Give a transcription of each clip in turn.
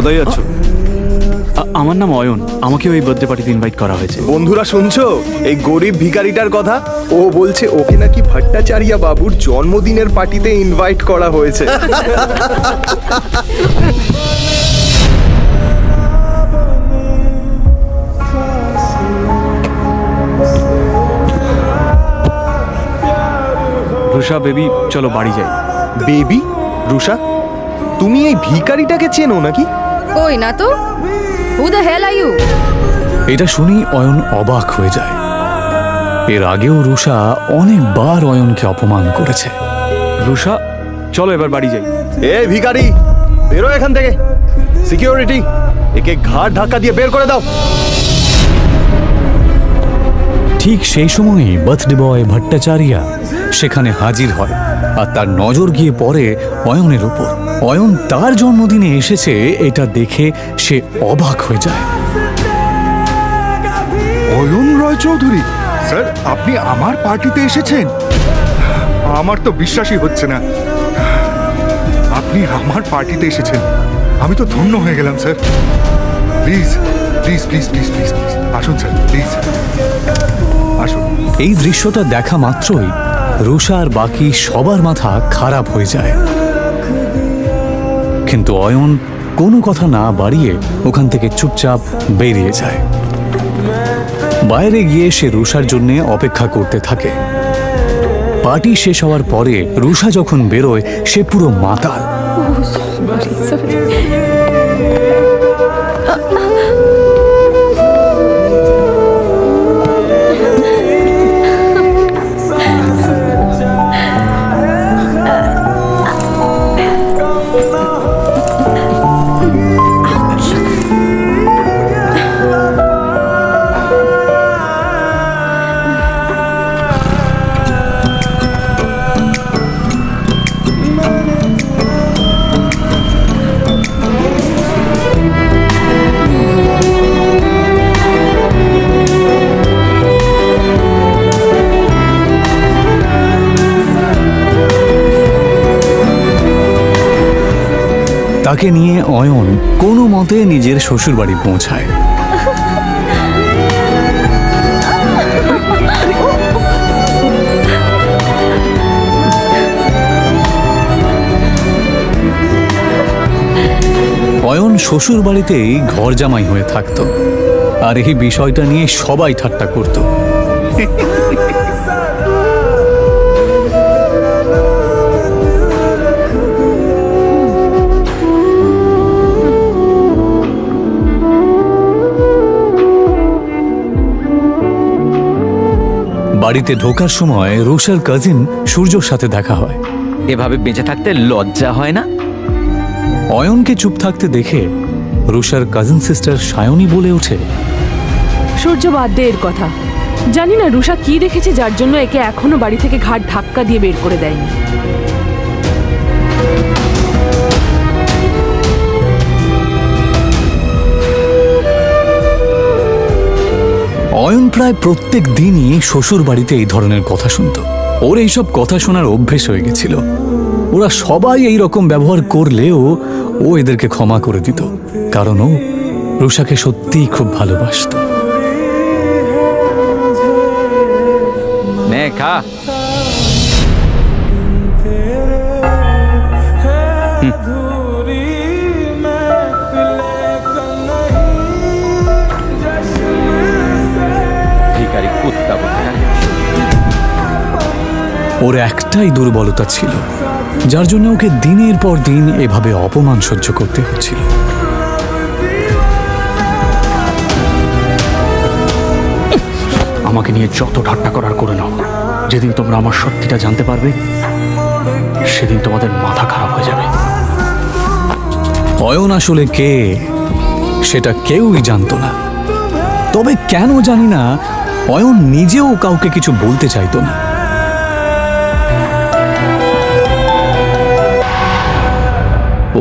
কোথায় যাচ্ছ? আমার নাম অয়ন, আমাকে ওই বার্থডে পার্টিতে ইনভাইট করা হয়েছে। বন্ধুরা শুনছো এই গরিব ভিখারিটার কথা? ও বলছে ওকে নাকি ভট্টাচার্য বাবুর জন্মদিনের পার্টিতে ইনভাইট করা হয়েছে। রুষা বেবি, চলো বাড়ি যাই। বেবি? রুষা, তুমি এই ভিখারিটাকে চেনো নাকি? কই না তো। Who the hell are you? এটা শুনি অয়ন অবাক হয়ে যায়। এর আগেও রুষা অনেকবার অয়নকে অপমান করেছে। রুষা, চলো এবার বাড়ি যাই। এ ভিখারি, বেরো এখান থেকে। সিকিউরিটি, একে ঘাড় ধাক্কা দিয়ে বের করে দাও। ঠিক সেই সময়ই বার্থডে বয় ভট্টাচার্য সেখানে হাজির হয়, আর তার নজর গিয়ে পড়ে অয়নের উপর। অয়ন তার জন্মদিনে এসেছে এটা দেখে সে অবাক হয়ে যায়। অয়ন রয় চৌধুরী স্যার, আপনি আমার পার্টিতে এসেছেন? আমার তো বিশ্বাসই হচ্ছে না আপনি আমার পার্টিতে এসেছেন। আমি তো ধন্য হয়ে গেলাম sir. Please please please please please please আসুন স্যার, প্লিজ আসুন। এই দৃশ্যটা দেখা মাত্রই রুষা আর বাকি সবার মাথা খারাপ হয়ে যায়, কিন্তু অয়ন কোনো কথা না বাড়িয়ে ওখান থেকে চুপচাপ বেরিয়ে যায়। বাইরে গিয়ে সে রুষার জন্য অপেক্ষা করতে থাকে। পার্টি শেষ হওয়ার পরে রুষা যখন বেরোয় সে পুরো মাতাল। তাকে নিয়ে অয়ন কোনো মতে নিজের শ্বশুরবাড়ি পৌঁছায়। অয়ন শ্বশুর বাড়িতেই ঘর জামাই হয়ে থাকত, আর এই বিষয়টা নিয়ে সবাই ঠাট্টা করত। বাড়িতে ঢোকার সময় রুষার কাজিন সূর্যর সাথে দেখা হয়। এভাবে বেঁচে থাকতে লজ্জা হয় না? অয়নকে চুপ থাকতে দেখে রুষার কাজিন সিস্টার সায়নী বলে ওঠে, সূর্য বাদ দে এর কথা। জানি না রুষা কি দেখেছে যার জন্য একে এখনো বাড়ি থেকে ঘাট ধাক্কা দিয়ে বের করে দেয়নি। অয়ন প্রায় প্রত্যেক দিনই শ্বশুর বাড়িতে এই ধরনের কথা শুনত। ওর এইসব কথা শোনার অভ্যেস হয়ে গেছিল। ওরা সবাই এই রকম ব্যবহার করলেও ও এদেরকে ক্ষমা করে দিত, কারণ ও রুষাকে সত্যিই খুব ভালোবাসত। নে খা। ভিখারি কুত্তা কোথাকার। ওর একটাই দুর্বলতা ছিল, যার জন্য ওকে দিনের পর দিন এভাবে অপমান সহ্য করতে হচ্ছিল। আমাকে নিয়ে যত ঠাট্টা করার করে নাও, যেদিন তোমরা আমার সত্যিটা জানতে পারবে সেদিন তোমাদের মাথা খারাপ হয়ে যাবে। অয়ন আসলে কে সেটা কেউই জানতো না। তবে কেন জানি না অয়ন নিজেও কাউকে কিছু বলতে চাইতো না।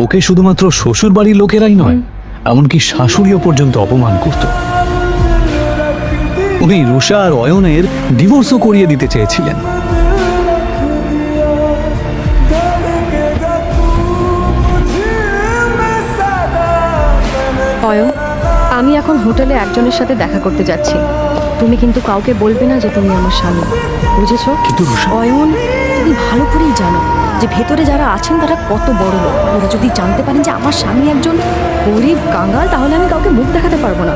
ওকে শুধুমাত্র শ্বশুর বাড়ির লোকেরাই নয়, এমনকি শাশুড়িও পর্যন্ত অপমান করত। উনি রুষা আর অয়নের ডিভোর্সও করিয়ে দিতে চেয়েছিলেন। অয়ন, আমি এখন হোটেলে একজনের সাথে দেখা করতে যাচ্ছি। তুমি কিন্তু কাউকে বলবে না যে তুমি আমার স্বামী, বুঝেছো? কিন্তু রুষা, অয়ন, তুমি ভালো করেই জানো যে ভেতরে যারা আছেন তারা কত বড় লোক। ওরা যদি জানতে পারেন যে আমার স্বামী একজন গরিব কাঙ্গাল, তাহলে আমি কাউকে মুখ দেখাতে পারবো না।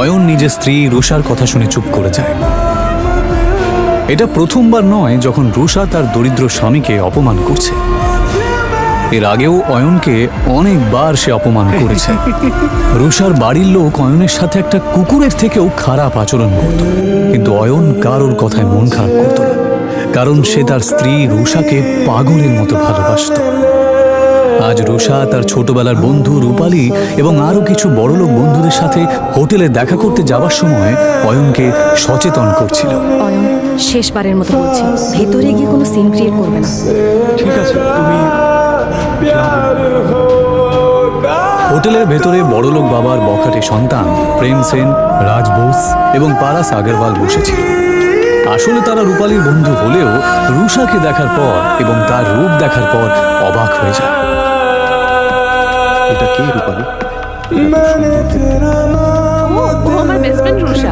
অয়ন নিজের স্ত্রী রুষার কথা শুনে চুপ করে যায়। এটা প্রথমবার নয় যখন রুষা তার দরিদ্র স্বামীকে অপমান করছে। এর আগেও অয়নকে অনেকবার সে অপমান করেছে। রুষার বাড়ির লোক অয়নের সাথে একটা কুকুরের থেকেও খারাপ আচরণ করত, কিন্তু অয়ন কারোর কথায় মন খারাপ করত না, কারণ সে তার স্ত্রী রুষাকে পাগলের মতো ভালোবাসত। আজ রুষা তার ছোটবেলার বন্ধু রূপালী এবং আরও কিছু বড়লোক বন্ধুদের সাথে হোটেলে দেখা করতে যাওয়ার সময় অয়নকে সচেতন করছিল। অয়ন, শেষবারের মতো বলছি, ভেতরে গিয়ে কোনো সিন ক্রিয়েট করবে না। ঠিক আছে, তুমি হোটেলের ভেতরে বড়লোক বাবার বখাটে সন্তান প্রেম সেন, রাজ বোস এবং পারাস আগরওয়াল বসেছিল। আসলে তারা রূপালীর বন্ধু হলেও রুষাকে দেখার পর এবং তার রূপ দেখার পর অবাক হয়ে যায়। এটা কে রূপালী? ও আমার বেস্ট ফ্রেন্ড রুষা।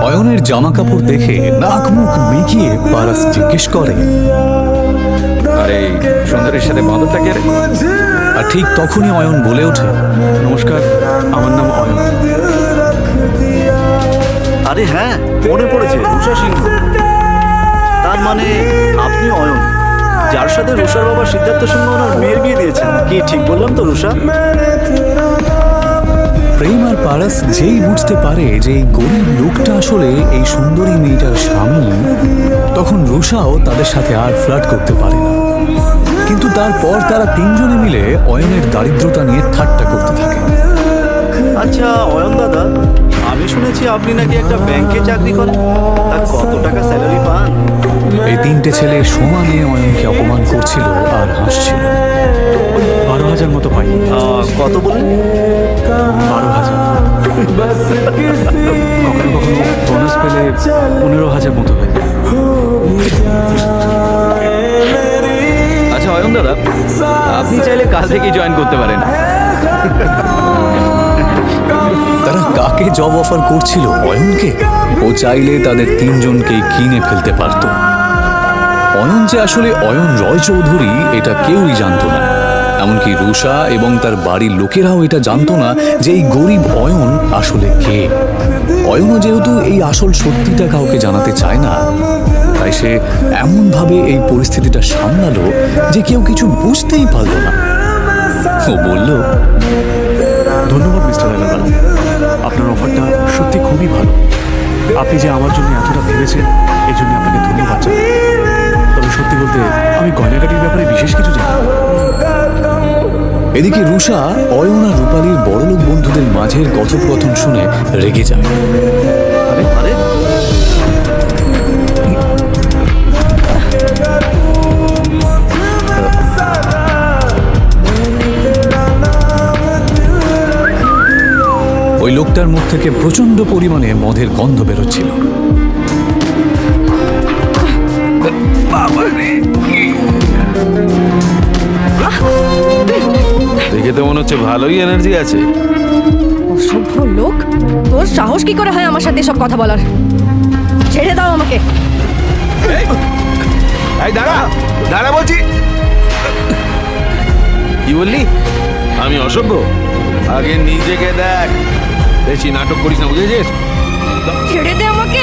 অয়নের জামা কাপড় দেখে নাক মুখ মেকিয়ে পারাস জিজ্ঞেস করে, আরে সুন্দরীর সাথে বাঁধব থাকে রে। আর ঠিক তখনই অয়ন বলে ওঠে, নমস্কার, আমার নাম অয়ন। আরে হ্যাঁ, মনে পড়েছে, রুষা সিংহ। তার মানে আপনি অয়ন, যার সাথে রুষার বাবা সিদ্ধার্থ সিংহ ওনার মেয়ের বিয়ে দিয়েছেন। কি ঠিক বললাম তো রুষা? প্রেম আর পারাস যেই বুঝতে পারে যে এই গরিব লোকটা আসলে এই সুন্দরী মেয়েটার স্বামী, তখন রুষাও তাদের সাথে আর ফ্লার্ট করতে পারে না। কিন্তু তারপর তারা তিনজনে মিলে অয়নের দারিদ্রতা নিয়ে ঠাট্টা করতে থাকে। আচ্ছা অয়ন দাদা, আমি শুনেছি আপনি নাকি একটা ব্যাংকে চাকরি করেন। তা কত টাকা স্যালারি পান? এই তিনটে ছেলে সমানে অয়নকে অপমান করছিল আর হাসছিল। 12,000 মতো পাই। কত বলেন? 12,000। কখনো কখনো বোনাস পেলে 15,000 মতো হয়ে যায়। আচ্ছা অয়ন দাদা, আপনি চাইলে কাল থেকেই জয়েন করতে পারেন। তারা কাকে জব অফার করছিল? অয়নকে। ও চাইলে তাদের তিনজনকেই কিনে ফেলতে পারত। অয়ন যে আসলে অয়ন রয় চৌধুরী এটা কেউই জানতো না। এমনকি রুষা এবং তার বাড়ির লোকেরাও এটা জানতো না যে এই গরিব অয়ন আসলে কে। অয়নও যেহেতু এই আসল সত্যিটা কাউকে জানাতে চায় না, তাই সে এমনভাবে এই পরিস্থিতিটা সামলালো যে কেউ কিছু বুঝতেই পারল না। ও বলল, ধন্যবাদ মিস্টার আগরওয়াল, আপনার অফারটা সত্যি খুবই ভালো। আপনি যে আমার জন্য এতটা ভেবেছেন, এই জন্য আপনাকে ধন্যবাদ জানাই। তবে সত্যি বলতে আমি গয়নাগাটির ব্যাপারে বিশেষ কিছু জানি না। এদিকে রুষা অয়ন আর রূপালীর বড়লোক বন্ধুদের মাঝের কথোপকথন শুনে রেগে যায়। আরে ওই লোকটার মুখ থেকে প্রচন্ড পরিমাণে মদের গন্ধ বেরোচ্ছিল। দেখে তো মনে হচ্ছে ভালোই এনার্জি আছে। অসভ্য লোক, তোর সাহস কি করে হয় আমার সাথে এসব কথা বলার? ছেড়ে দাও আমাকে। এই দাঁড়া দাঁড়া বলছি। কি বললি? আমি অসভ্য? আগে নিজেকে দেখ, বেশি নাটক করিস না, বুঝেছিস? ছেড়ে দে আমাকে।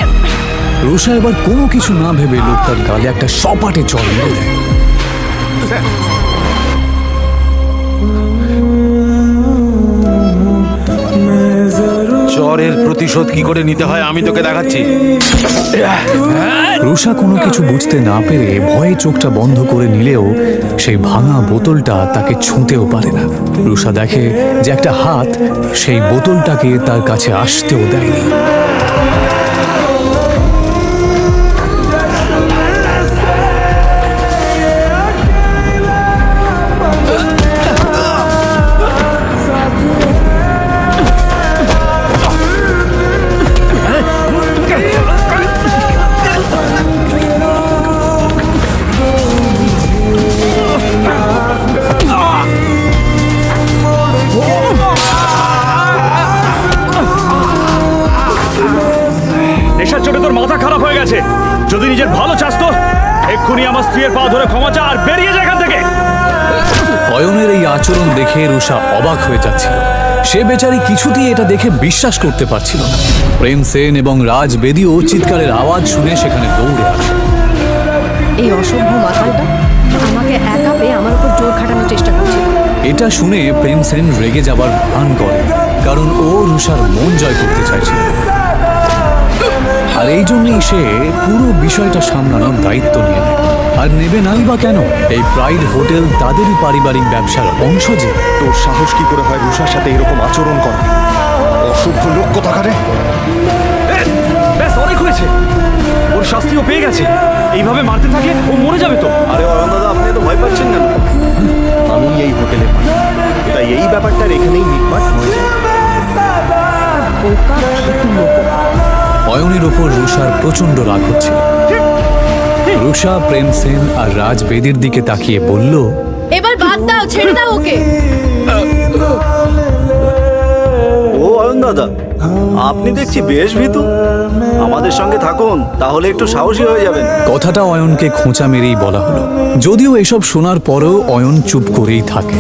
রুষা এবার কোনো কিছু না ভেবে লোকটার গালে একটা সপাটে চড় মেরে দেয়। চরের প্রতিশোধ কি করে নিতে হয় আমি তোকে দেখাচ্ছি। রুষা কোনো কিছু বুঝতে না পেরে ভয়ে চোখটা বন্ধ করে নিলেও সেই ভাঙা বোতলটা তাকে ছুঁতেও পারে না। রুষা দেখে যে একটা হাত সেই বোতলটাকে তার কাছে আসতেও দেয়নি। স্ত্রীর পা ধরে ক্ষমা চা আর বেরিয়ে যায় এখান থেকে। অয়নের এই আচরণ দেখে রুষা অবাক হয়ে যাচ্ছিল। সে বেচারি কিছুতেই এটা দেখে বিশ্বাস করতে পারছিল না। প্রেম সেন এবং রাজ বেদিও চিৎকারের আওয়াজ শুনে সেখানে দৌড়ে আসে। এই অসভ্য মাতালটা আমাকে একা পেয়ে আমার উপর জোর খাটানোর চেষ্টা করছিল। এটা শুনে প্রেম সেন রেগে যাবার ভান করে, কারণ ও রুষার মন জয় করতে চাইছিল। আর এই জন্যই সে পুরো বিষয়টা সামলানোর দায়িত্ব নিয়ে নেয়। আর নেবে নাই বা কেন? এই প্রাইড হোটেল তাদেরই পারিবারিক ব্যবসার অংশ যে। তোর সাহস কি করে হয় রুষার সাথে এরকম আচরণ করা? অসভ্য লোক কোথাকারে। ব্যাস অনেক হয়েছে, ওর শাস্তিও পেয়ে গেছে। এইভাবে মারতে থাকলে ও মরে যাবে তো। আরে অয়ন দাদা, আপনি তো ভয় পাচ্ছেন কেন? আমি এই হোটেলে তাই এই ব্যাপারটার এখানেই মিটমাট হয়ে যায়। বোকা ভীতু লোক। অয়নের ওপর রুষার প্রচন্ড রাগ হচ্ছিল। রুষা প্রেম সেন আর রাজ বেদির দিকে তাকিয়ে বলল, এবার বাদ দাও, ছেড়ে দাও ওকে। ও অয়ন দাদা, আপনি দেখছি বেশ ভীতু। আমাদের সঙ্গে থাকুন, তাহলে একটু সাহসী হয়ে যাবেন। কথাটা অয়নকে খোঁচা মেরেই বলা হলো, যদিও এসব শোনার পরেও অয়ন চুপ করেই থাকে।